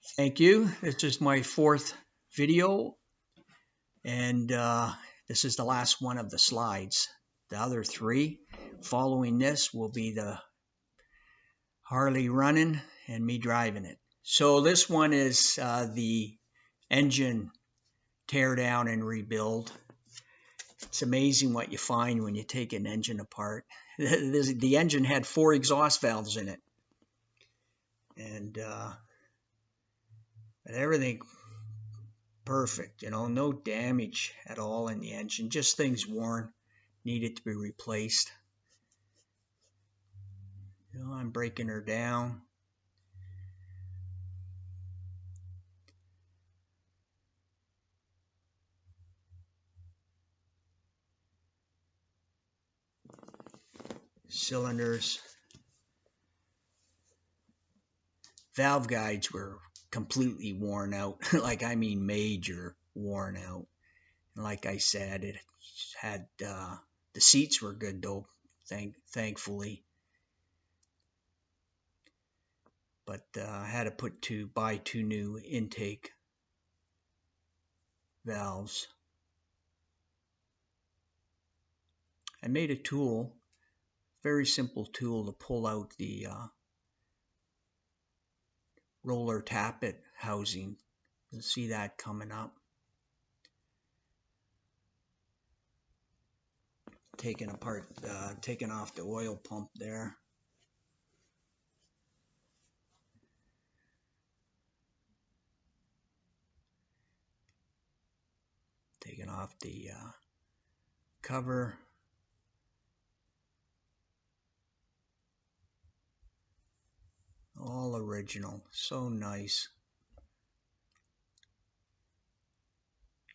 Thank you. This is my fourth video, and this is the last one of the slides. The other three following this will be the Harley running and me driving it. So this one is the engine tear down and rebuild. It's amazing what you find when you take an engine apart. The engine had 4 exhaust valves in it, and everything perfect, no damage at all in the engine, just things worn, needed to be replaced. I'm breaking her down. Cylinders. Valve guides were completely worn out. I mean major worn out. And like I said, it had the seats were good though, thankfully. But I had to buy 2 new intake valves. I made a tool, very simple tool to pull out the roller tappet housing. You'll see that coming up. Taking off the oil pump there. Taking off the cover. All original, so nice.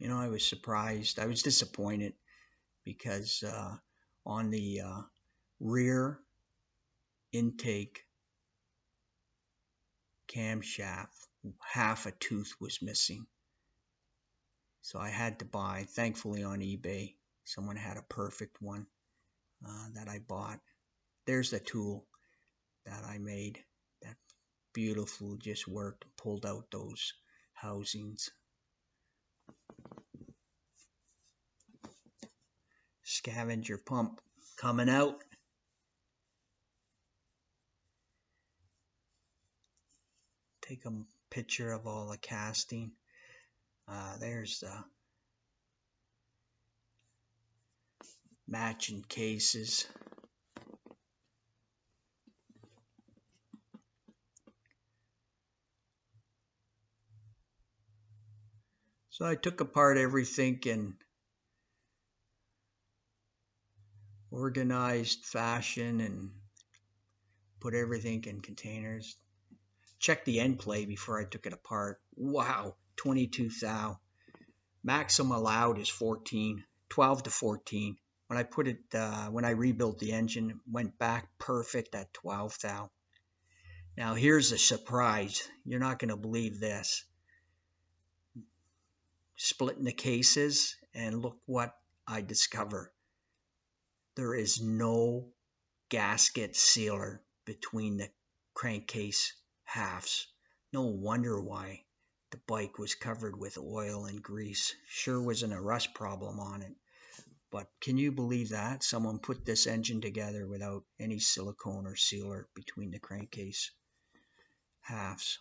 I was surprised. I was disappointed because on the rear intake camshaft, half a tooth was missing. So I had to buy, thankfully on eBay, someone had a perfect one that I bought. There's the tool that I made. That beautiful, just worked, pulled out those housings. Scavenger pump coming out. Take a picture of all the casting. There's the matching cases. So I took apart everything in organized fashion and put everything in containers. Checked the end play before I took it apart. Wow, 22 thou. Maximum allowed is 14, 12 to 14. When I put it, when I rebuilt the engine, it went back perfect at 12 thou. Now here's a surprise. You're not going to believe this. Splitting the cases, and look what I discover. There is no gasket sealer between the crankcase halves. No wonder why the bike was covered with oil and grease. Sure wasn't a rust problem on it. But can you believe that? Someone put this engine together without any silicone or sealer between the crankcase halves.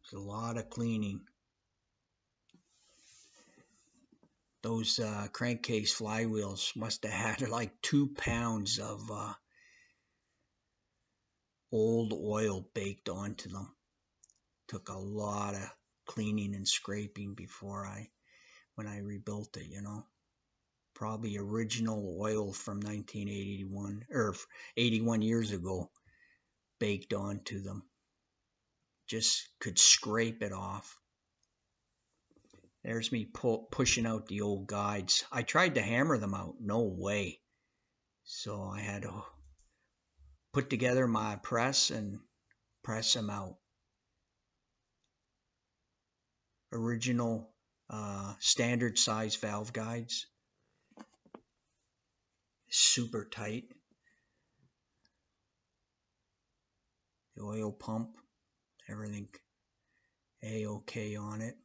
It's a lot of cleaning. Those crankcase flywheels must have had like 2 pounds of old oil baked onto them. Took a lot of cleaning and scraping before when I rebuilt it, Probably original oil from 1981 or 81 years ago baked onto them. Just could scrape it off. There's me pushing out the old guides. I tried to hammer them out. No way. So I had to put together my press and press them out. Original standard size valve guides. super tight. The oil pump, everything A-OK on it.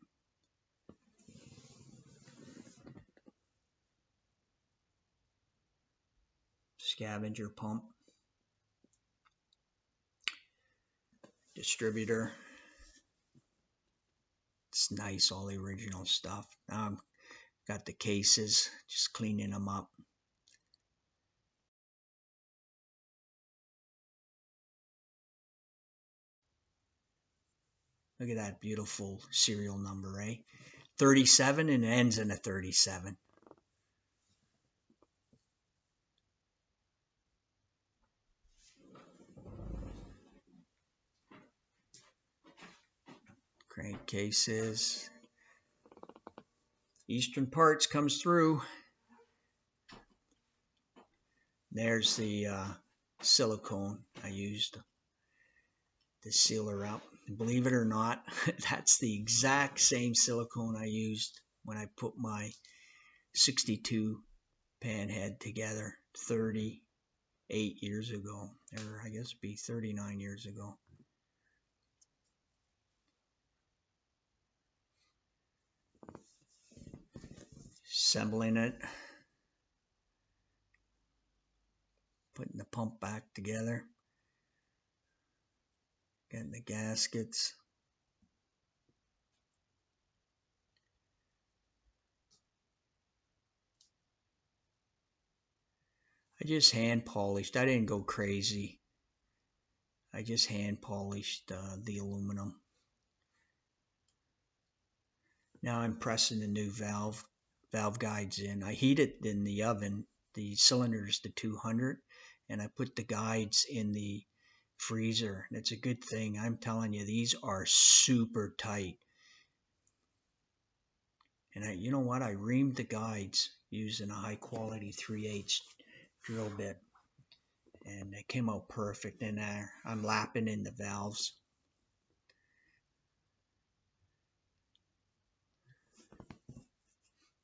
Scavenger pump. Distributor. It's nice, all the original stuff. Now I've got the cases, just cleaning them up. Look at that beautiful serial number, eh? 37, and it ends in a 37. Crankcases. Eastern Parts comes through. There's the silicone I used to seal her up. And believe it or not, that's the exact same silicone I used when I put my 62 pan head together 38 years ago, or I guess it'd be 39 years ago. Assembling it, putting the pump back together, getting the gaskets. I just hand polished. I didn't go crazy. I just hand polished the aluminum. Now I'm pressing the new valve guides in. I heat it in the oven. The cylinder is to 200, and I put the guides in the freezer. And it's a good thing. I'm telling you, these are super tight. And you know what? I reamed the guides using a high quality 3/8 drill bit, and it came out perfect in there. I'm lapping in the valves.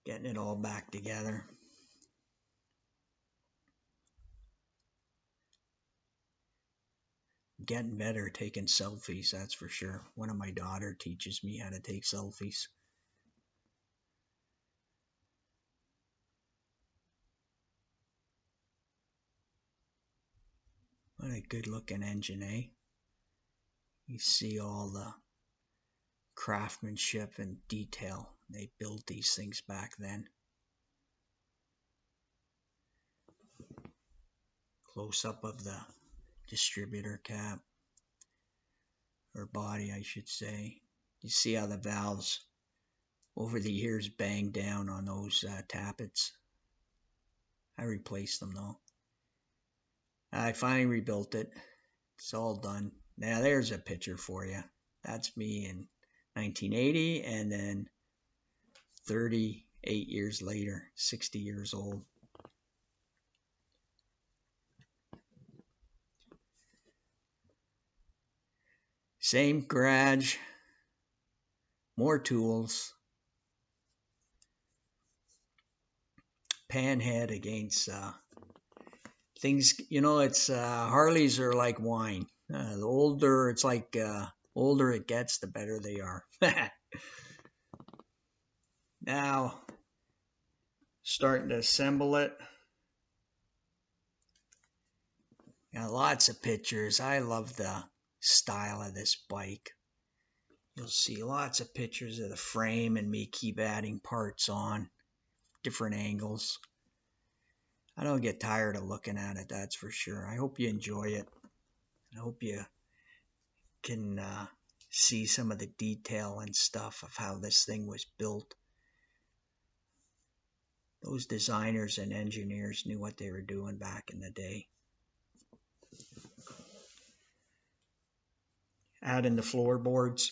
Getting it all back together. Getting better taking selfies, that's for sure. One of my daughter teaches me how to take selfies. What a good looking engine, eh? You see all the craftsmanship and detail. They built these things back then. Close up of the distributor cap, or body I should say. You see how the valves over the years banged down on those tappets. I replaced them though. I finally rebuilt it. It's all done. Now there's a picture for you. That's me in 1980, and then 38 years later, 60 years old. Same garage, more tools. Panhead against things, you know, it's Harleys are like wine. The older it's like older it gets, the better they are. Now, starting to assemble it. Got lots of pictures. I love the style of this bike. You'll see lots of pictures of the frame and me keep adding parts on different angles. I don't get tired of looking at it, that's for sure. I hope you enjoy it. I hope you can see some of the detail and stuff of how this thing was built. Those designers and engineers knew what they were doing back in the day. Adding the floorboards.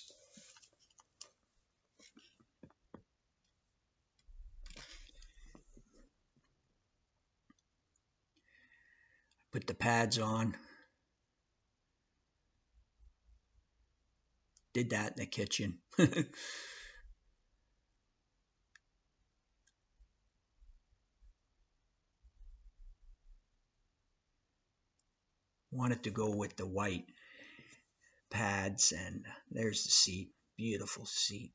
Put the pads on. Did that in the kitchen. wanted to go with the white pads, and there's the seat. Beautiful seat.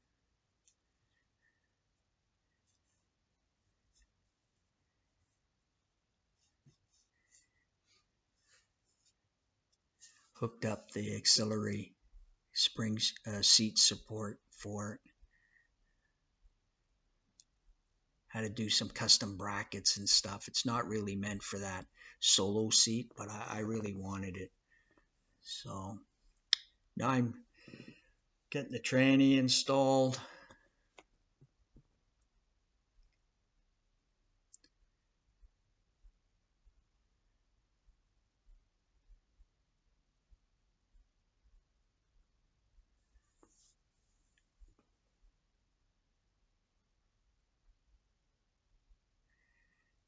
Hooked up the auxiliary springs seat support for it. Had to do some custom brackets and stuff. It's not really meant for that solo seat, but I really wanted it. So now I'm getting the tranny installed.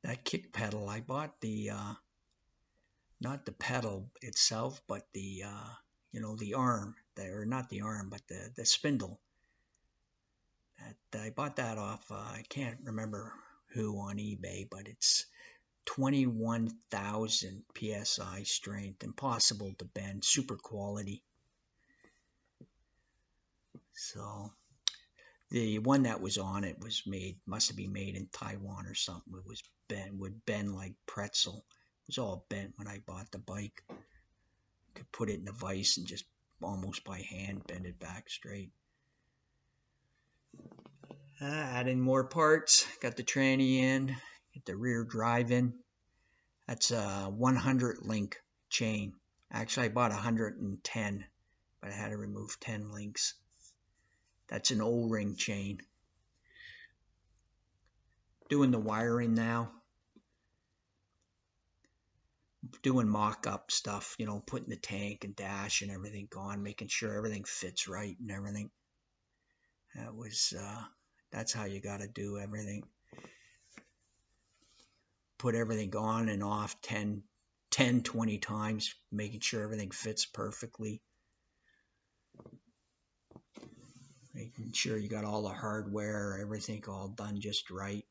That kick pedal, I bought the not the pedal itself, but the the arm, or not the arm, but the spindle. I bought that off. I can't remember who on eBay, but it's 21,000 psi strength, impossible to bend, super quality. So the one that was on it was must have been made in Taiwan or something. It was would bend like pretzel. It was all bent when I bought the bike. Could put it in a vise and just almost by hand bend it back straight. Add in more parts. Got the tranny in. Get the rear drive in. That's a 100 link chain. Actually, I bought 110, but I had to remove 10 links. That's an O-ring chain. Doing the wiring now. Doing mock-up stuff, putting the tank and dash and everything on, making sure everything fits right and everything. That's how you got to do everything. Put everything on and off 10, 20 times, making sure everything fits perfectly. Making sure you got all the hardware, everything all done just right.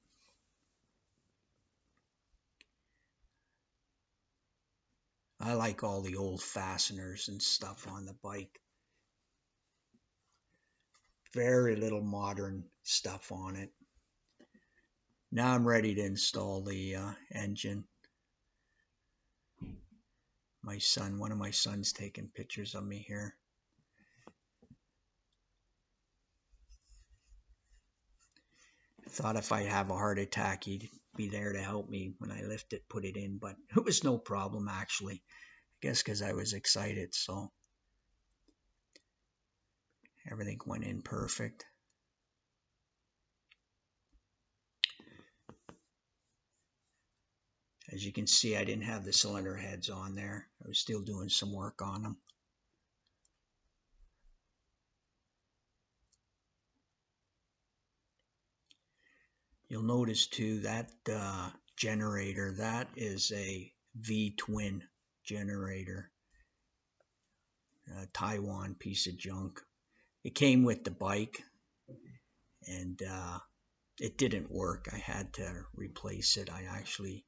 I like all the old fasteners and stuff on the bike. Very little modern stuff on it. Now I'm ready to install the engine. One of my sons taking pictures of me here. Thought if I have a heart attack, he'd be there to help me when I lift it, put it in, but it was no problem actually. I guess because I was excited, so everything went in perfect. As you can see, I didn't have the cylinder heads on there. I was still doing some work on them. You'll notice too that generator, that is a V-twin generator. Taiwan piece of junk. It came with the bike and it didn't work. I had to replace it. I actually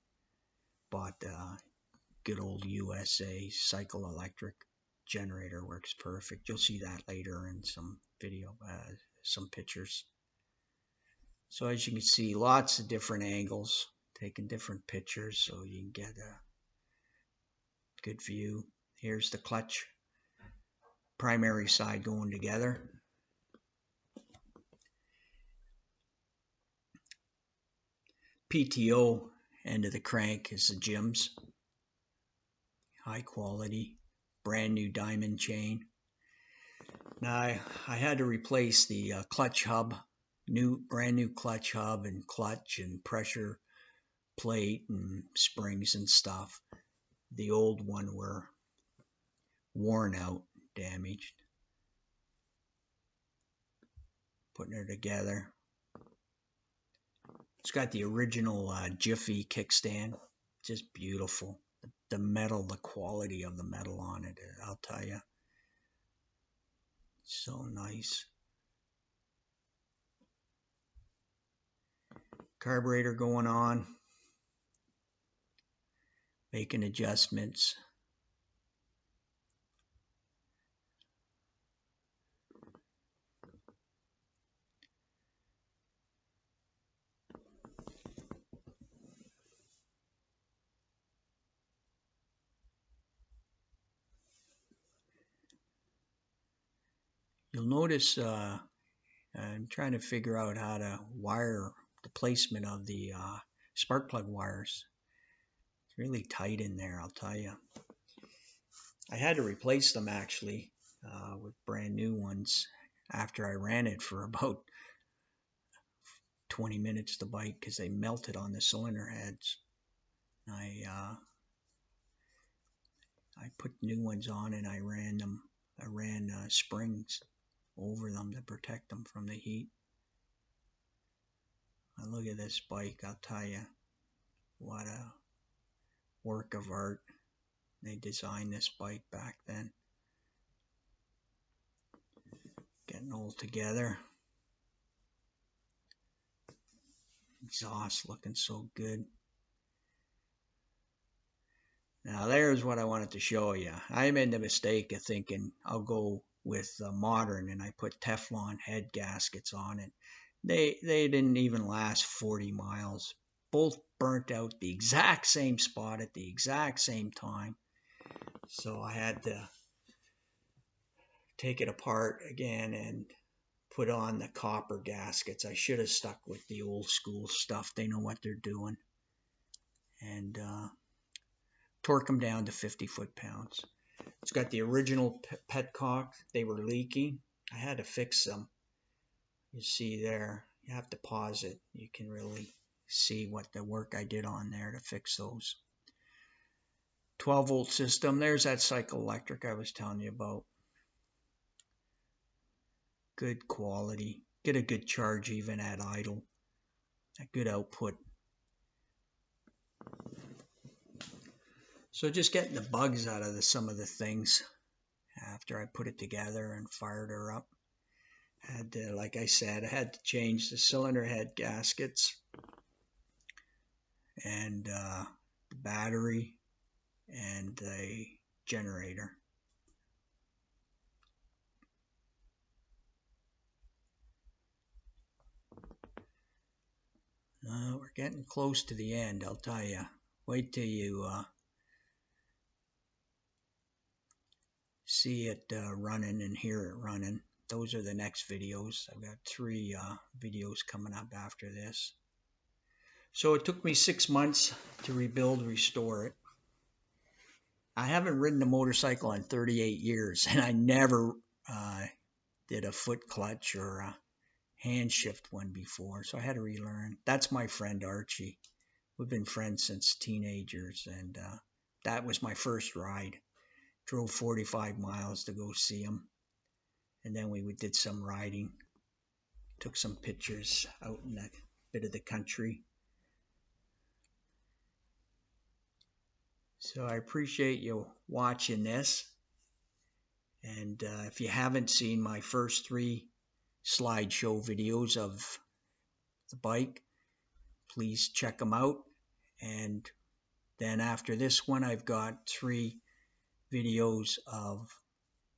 bought the good old USA cycle electric generator. Works perfect. You'll see that later in some video, some pictures. So as you can see, lots of different angles, taking different pictures so you can get a good view. Here's the clutch, primary side going together. PTO end of the crank is the Jim's. High quality, brand new diamond chain. Now I had to replace the clutch hub, brand new clutch hub and clutch and pressure plate and springs and stuff. The old one were worn out, damaged. Putting her together. It's got the original Jiffy kickstand, just beautiful. The metal, the quality of the metal on it, I'll tell you. So nice. Carburetor going on. Making adjustments. You'll notice I'm trying to figure out how to wire the placement of the spark plug wires. It's really tight in there, I'll tell you. I had to replace them actually with brand new ones after I ran it for about 20 minutes, the bike, because they melted on the cylinder heads. I put new ones on and I ran them. I ran springs over them to protect them from the heat. Now look at this bike, I'll tell you, what a work of art. They designed this bike back then. Getting all together. Exhaust looking so good. Now there's what I wanted to show you. I made the mistake of thinking I'll go with modern, and I put Teflon head gaskets on it. They didn't even last 40 miles. Both burnt out the exact same spot at the exact same time. So I had to take it apart again and put on the copper gaskets. I should have stuck with the old school stuff. They know what they're doing. And torque them down to 50 foot-pounds. It's got the original petcock. They were leaking. I had to fix them. You see there, you have to pause it. You can really see what the work I did on there to fix those. 12-volt system. There's that cycle electric I was telling you about. Good quality. Get a good charge even at idle. A good output. So just getting the bugs out of some of the things after I put it together and fired her up. Had to, like I said, I had to change the cylinder head gaskets and the battery and the generator. We're getting close to the end, I'll tell you. Wait till you see it running and hear it running. Those are the next videos. I've got 3 videos coming up after this. So it took me 6 months to rebuild, restore it. I haven't ridden a motorcycle in 38 years, and I never did a foot clutch or a hand shift one before, so I had to relearn. That's my friend Archie. We've been friends since teenagers, and that was my first ride. Drove 45 miles to go see him, and then we did some riding. Took some pictures out in a bit of the country. So I appreciate you watching this, and if you haven't seen my first 3 slideshow videos of the bike, please check them out. And then after this one, I've got 3 videos of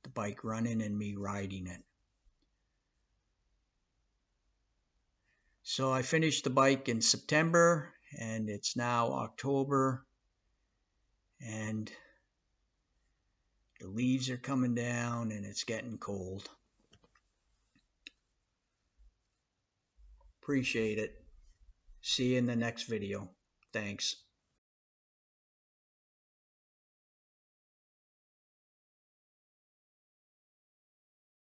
the bike running and me riding it. So I finished the bike in September, and it's now October, and the leaves are coming down and it's getting cold. Appreciate it. See you in the next video. Thanks.